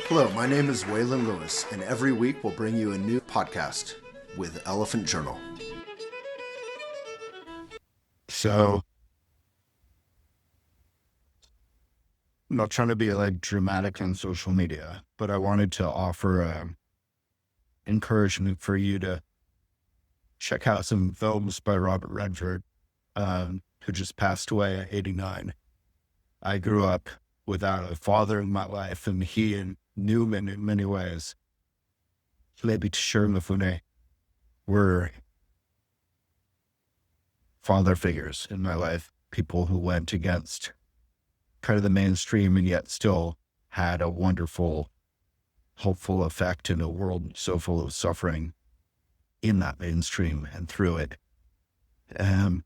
Hello, my name is Waylon Lewis, and every week we'll bring you a new podcast with Elephant Journal. So, I'm not trying to be like dramatic on social media, but I wanted to offer encouragement for you to check out some films by Robert Redford, who just passed away at 89. I grew up without a father in my life, and he knew me in many ways. Maybe Shermafune were father figures in my life, people who went against kind of the mainstream and yet still had a wonderful, hopeful effect in a world so full of suffering in that mainstream and through it. I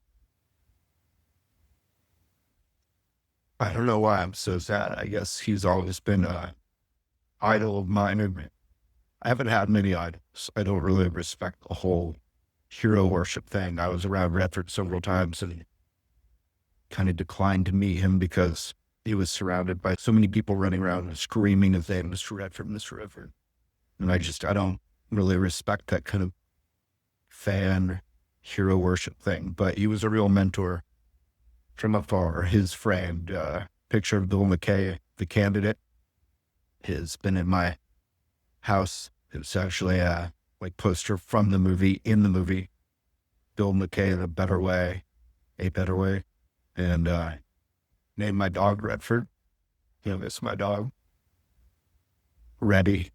don't know why I'm so sad. I guess he's always been an idol of mine. I haven't had many idols. I don't really respect the whole hero worship thing. I was around Redford several times and kind of declined to meet him because he was surrounded by so many people running around and screaming his name, Mr. Redford, Mr. Redford. And I don't really respect that kind of fan hero worship thing. But he was a real mentor from afar. His framed picture of Bill McKay, the candidate, has been in my house. It's actually a poster from the movie, in the movie, Bill McKay in a better way, and named my dog Redford. It's my dog, Reddy.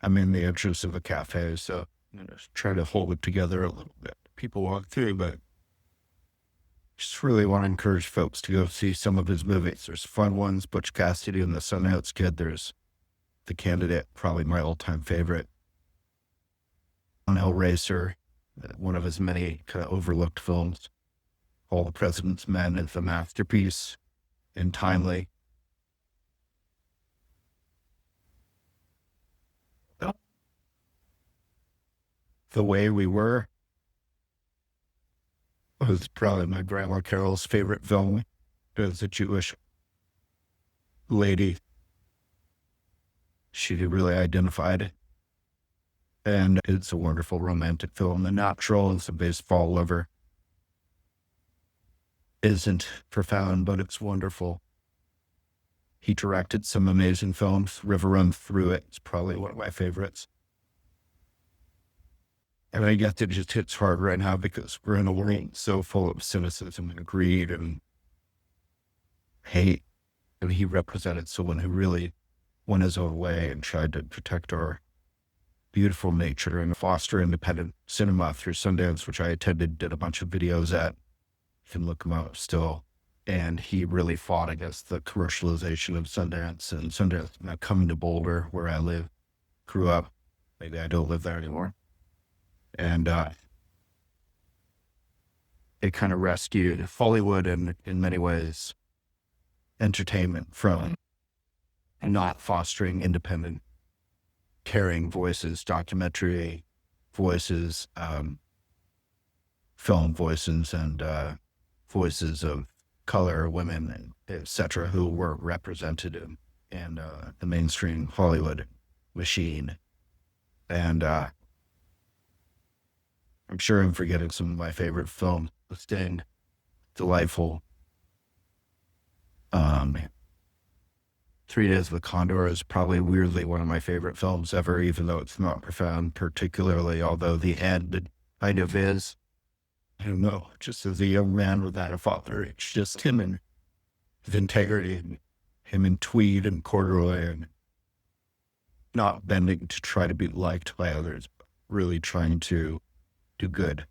I'm in the entrance of a cafe, so I'm just trying to hold it together a little bit. People walk through, but just really want to encourage folks to go see some of his movies. There's fun ones, Butch Cassidy and the Sundance Kid. There's The Candidate, probably my all-time favorite. On Hellraiser, one of his many kind of overlooked films. All the President's Men is a masterpiece and timely. The Way We Were was probably my grandma Carol's favorite film. As a Jewish lady, she really identified. And it's a wonderful romantic film. The Natural is a baseball lover. Isn't profound, but it's wonderful. He directed some amazing films. River Runs Through It is probably one of my favorites. And I guess it just hits hard right now because we're in a world so full of cynicism and greed and hate. And he represented someone who really went his own way and tried to protect our beautiful nature and foster independent cinema through Sundance, which I attended, did a bunch of videos at. You can look him up still. And he really fought against the commercialization of Sundance, and Sundance now coming to Boulder, where I live, grew up. Maybe I don't live there anymore. And it kind of rescued Hollywood and, in many ways, entertainment from not fostering independent, caring voices, documentary voices, film voices, and voices of color, women, and et cetera, who were represented in the mainstream Hollywood machine. And I'm sure I'm forgetting some of my favorite films. The Sting, delightful. 3 Days of the Condor is probably weirdly one of my favorite films ever, even though it's not profound particularly, although the end kind of is. I don't know, just as a young man without a father, it's just him and his integrity, and him in tweed and corduroy, and not bending to try to be liked by others, but really trying to do good.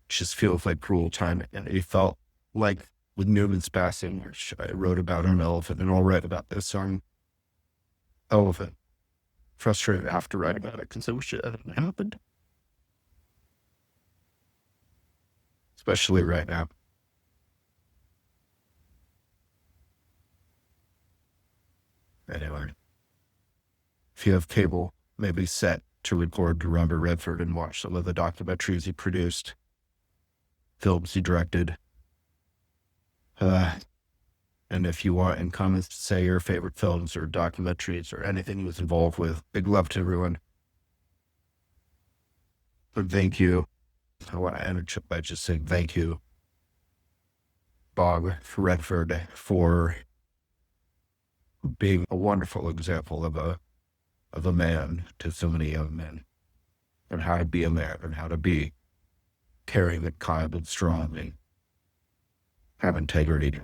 It just feels like cruel time, and it felt like with Newman's passing, which I wrote about on Elephant, and I'll write about this on Elephant. Frustrated after writing about it because I wish it hadn't happened. Especially right now. Anyway, if you have cable, maybe set to record to Robert Redford and watch some of the documentaries he produced, films he directed. And if you want in comments to say your favorite films or documentaries or anything he was involved with, big love to everyone. But thank you. I want to end by just saying thank you, Bob Redford, for being a wonderful example of a man to so many young men, and how to be a man, and how to be caring and kind and strong and have integrity.